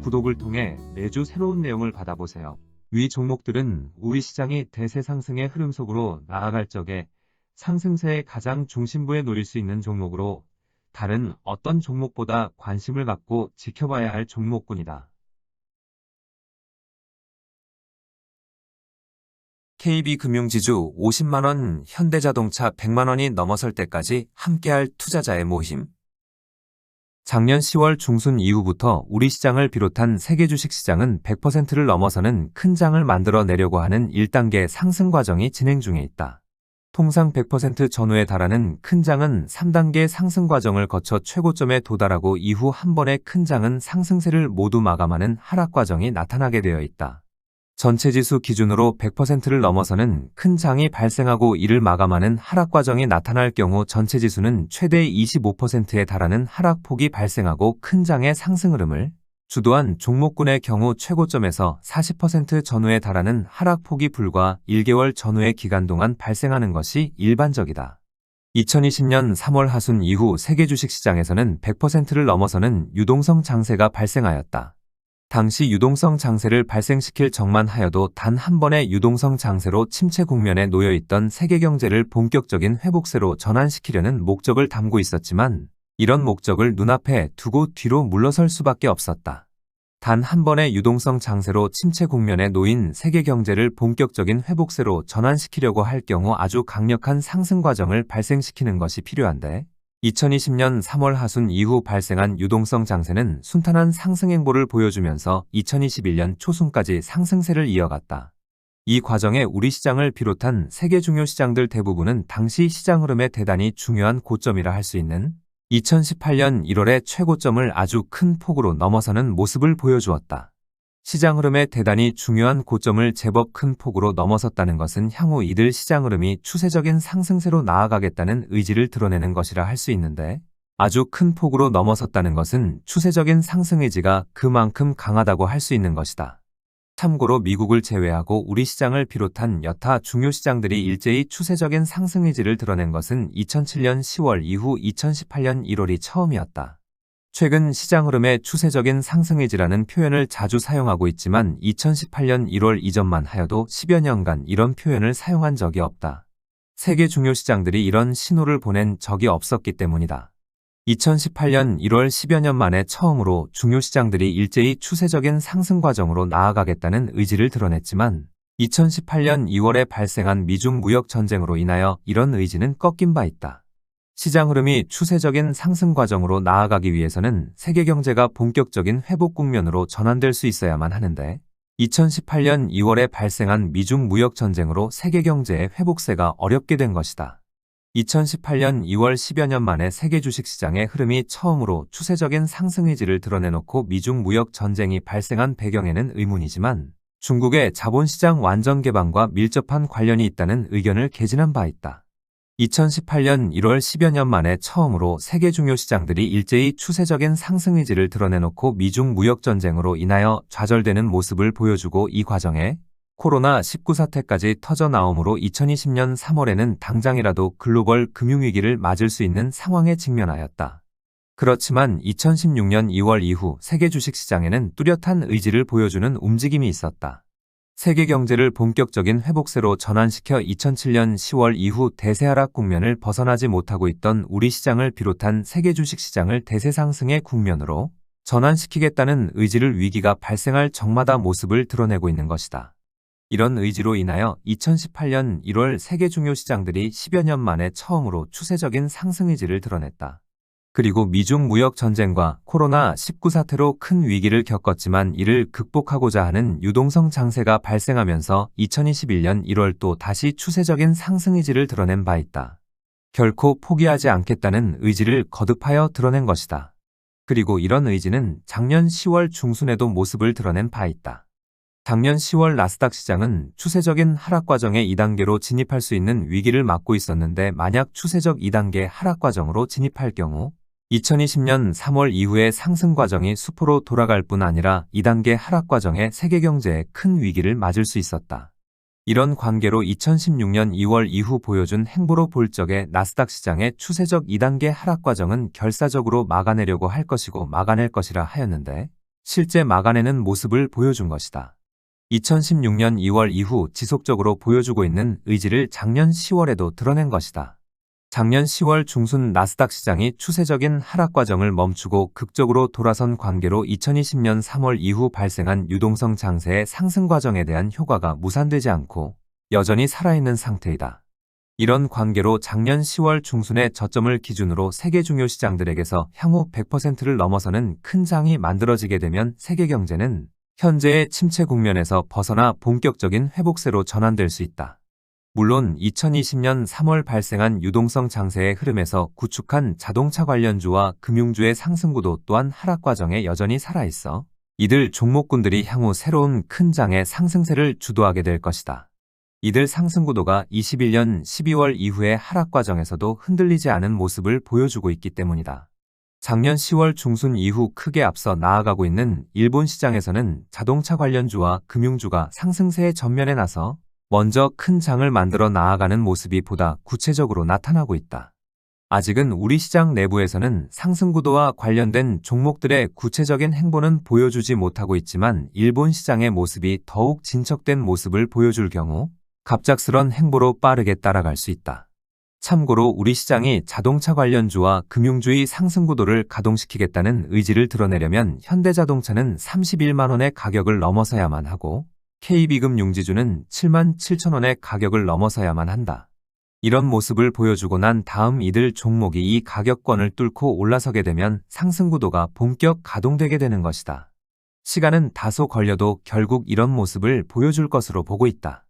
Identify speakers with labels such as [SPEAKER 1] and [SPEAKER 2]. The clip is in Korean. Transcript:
[SPEAKER 1] 구독을 통해 매주 새로운 내용을 받아보세요. 위 종목들은 우리 시장이 대세 상승의 흐름 속으로 나아갈 적에 상승세의 가장 중심부에 놓일 수 있는 종목으로 다른 어떤 종목보다 관심을 갖고 지켜봐야 할 종목군이다. KB금융지주 50만원, 현대자동차 100만원이 넘어설 때까지 함께할 투자자의 모임. 작년 10월 중순 이후부터 우리 시장을 비롯한 세계 주식시장은 100%를 넘어서는 큰 장을 만들어내려고 하는 1단계 상승 과정이 진행 중에 있다. 통상 100% 전후에 달하는 큰 장은 3단계 상승 과정을 거쳐 최고점에 도달하고 이후 한 번의 큰 장은 상승세를 모두 마감하는 하락 과정이 나타나게 되어 있다. 전체 지수 기준으로 100%를 넘어서는 큰 장이 발생하고 이를 마감하는 하락 과정이 나타날 경우 전체 지수는 최대 25%에 달하는 하락폭이 발생하고 큰 장의 상승 흐름을 주도한 종목군의 경우 최고점에서 40% 전후에 달하는 하락폭이 불과 1개월 전후의 기간 동안 발생하는 것이 일반적이다. 2020년 3월 하순 이후 세계 주식시장에서는 100%를 넘어서는 유동성 장세가 발생하였다. 당시 유동성 장세를 발생시킬 적만 하여도 단 한 번의 유동성 장세로 침체 국면에 놓여있던 세계 경제를 본격적인 회복세로 전환시키려는 목적을 담고 있었지만 이런 목적을 눈앞에 두고 뒤로 물러설 수밖에 없었다. 단 한 번의 유동성 장세로 침체 국면에 놓인 세계 경제를 본격적인 회복세로 전환시키려고 할 경우 아주 강력한 상승 과정을 발생시키는 것이 필요한데 2020년 3월 하순 이후 발생한 유동성 장세는 순탄한 상승 행보를 보여주면서 2021년 초순까지 상승세를 이어갔다. 이 과정에 우리 시장을 비롯한 세계 중요 시장들 대부분은 당시 시장 흐름의 대단히 중요한 고점이라 할 수 있는 2018년 1월의 최고점을 아주 큰 폭으로 넘어서는 모습을 보여주었다. 시장 흐름의 대단히 중요한 고점을 제법 큰 폭으로 넘어섰다는 것은 향후 이들 시장 흐름이 추세적인 상승세로 나아가겠다는 의지를 드러내는 것이라 할 수 있는데 아주 큰 폭으로 넘어섰다는 것은 추세적인 상승 의지가 그만큼 강하다고 할 수 있는 것이다. 참고로 미국을 제외하고 우리 시장을 비롯한 여타 중요 시장들이 일제히 추세적인 상승 의지를 드러낸 것은 2007년 10월 이후 2018년 1월이 처음이었다. 최근 시장 흐름의 추세적인 상승 의지라는 표현을 자주 사용하고 있지만 2018년 1월 이전만 하여도 10여 년간 이런 표현을 사용한 적이 없다. 세계 중요 시장들이 이런 신호를 보낸 적이 없었기 때문이다. 2018년 1월 10여 년 만에 처음으로 중요 시장들이 일제히 추세적인 상승 과정으로 나아가겠다는 의지를 드러냈지만 2018년 2월에 발생한 미중 무역 전쟁으로 인하여 이런 의지는 꺾인 바 있다. 시장 흐름이 추세적인 상승 과정으로 나아가기 위해서는 세계 경제가 본격적인 회복 국면으로 전환될 수 있어야만 하는데 2018년 2월에 발생한 미중 무역 전쟁으로 세계 경제의 회복세가 어렵게 된 것이다. 2018년 2월 10여 년 만에 세계 주식시장의 흐름이 처음으로 추세적인 상승 의지를 드러내놓고 미중 무역 전쟁이 발생한 배경에는 의문이지만 중국의 자본시장 완전 개방과 밀접한 관련이 있다는 의견을 개진한 바 있다. 2018년 1월 10여 년 만에 처음으로 세계 중요 시장들이 일제히 추세적인 상승 의지를 드러내놓고 미중 무역 전쟁으로 인하여 좌절되는 모습을 보여주고 이 과정에 코로나19 사태까지 터져 나오므로 2020년 3월에는 당장이라도 글로벌 금융위기를 맞을 수 있는 상황에 직면하였다. 그렇지만 2016년 2월 이후 세계 주식시장에는 뚜렷한 의지를 보여주는 움직임이 있었다. 세계 경제를 본격적인 회복세로 전환시켜 2007년 10월 이후 대세 하락 국면을 벗어나지 못하고 있던 우리 시장을 비롯한 세계 주식시장을 대세 상승의 국면으로 전환시키겠다는 의지를 위기가 발생할 적마다 모습을 드러내고 있는 것이다. 이런 의지로 인하여 2018년 1월 세계 중요 시장들이 10여 년 만에 처음으로 추세적인 상승 의지를 드러냈다. 그리고 미중 무역 전쟁과 코로나19 사태로 큰 위기를 겪었지만 이를 극복하고자 하는 유동성 장세가 발생하면서 2021년 1월 또 다시 추세적인 상승 의지를 드러낸 바 있다. 결코 포기하지 않겠다는 의지를 거듭하여 드러낸 것이다. 그리고 이런 의지는 작년 10월 중순에도 모습을 드러낸 바 있다. 작년 10월 나스닥 시장은 추세적인 하락 과정의 2단계로 진입할 수 있는 위기를 맞고 있었는데 만약 추세적 2단계 하락 과정으로 진입할 경우 2020년 3월 이후의 상승 과정이 수포로 돌아갈 뿐 아니라 2단계 하락 과정에 세계 경제에 큰 위기를 맞을 수 있었다. 이런 관계로 2016년 2월 이후 보여준 행보로 볼 적에 나스닥 시장의 추세적 2단계 하락 과정은 결사적으로 막아내려고 할 것이고 막아낼 것이라 하였는데 실제 막아내는 모습을 보여준 것이다. 2016년 2월 이후 지속적으로 보여주고 있는 의지를 작년 10월에도 드러낸 것이다. 작년 10월 중순 나스닥 시장이 추세적인 하락 과정을 멈추고 극적으로 돌아선 관계로 2020년 3월 이후 발생한 유동성 장세의 상승 과정에 대한 효과가 무산되지 않고 여전히 살아있는 상태이다. 이런 관계로 작년 10월 중순의 저점을 기준으로 세계 중요 시장들에게서 향후 100%를 넘어서는 큰 장이 만들어지게 되면 세계 경제는 현재의 침체 국면에서 벗어나 본격적인 회복세로 전환될 수 있다. 물론 2020년 3월 발생한 유동성 장세의 흐름에서 구축한 자동차 관련주와 금융주의 상승구도 또한 하락 과정에 여전히 살아있어 이들 종목군들이 향후 새로운 큰 장의 상승세를 주도하게 될 것이다. 이들 상승구도가 21년 12월 이후의 하락 과정에서도 흔들리지 않은 모습을 보여주고 있기 때문이다. 작년 10월 중순 이후 크게 앞서 나아가고 있는 일본 시장에서는 자동차 관련주와 금융주가 상승세의 전면에 나서 먼저 큰 장을 만들어 나아가는 모습이 보다 구체적으로 나타나고 있다. 아직은 우리 시장 내부에서는 상승구도와 관련된 종목들의 구체적인 행보는 보여주지 못하고 있지만 일본 시장의 모습이 더욱 진척된 모습을 보여줄 경우 갑작스런 행보로 빠르게 따라갈 수 있다. 참고로 우리 시장이 자동차 관련주와 금융주의 상승구도를 가동시키겠다는 의지를 드러내려면 현대자동차는 31만 원의 가격을 넘어서야만 하고 KB금융지주는 77,000원의 가격을 넘어서야만 한다. 이런 모습을 보여주고 난 다음 이들 종목이 이 가격권을 뚫고 올라서게 되면 상승구도가 본격 가동되게 되는 것이다. 시간은 다소 걸려도 결국 이런 모습을 보여줄 것으로 보고 있다.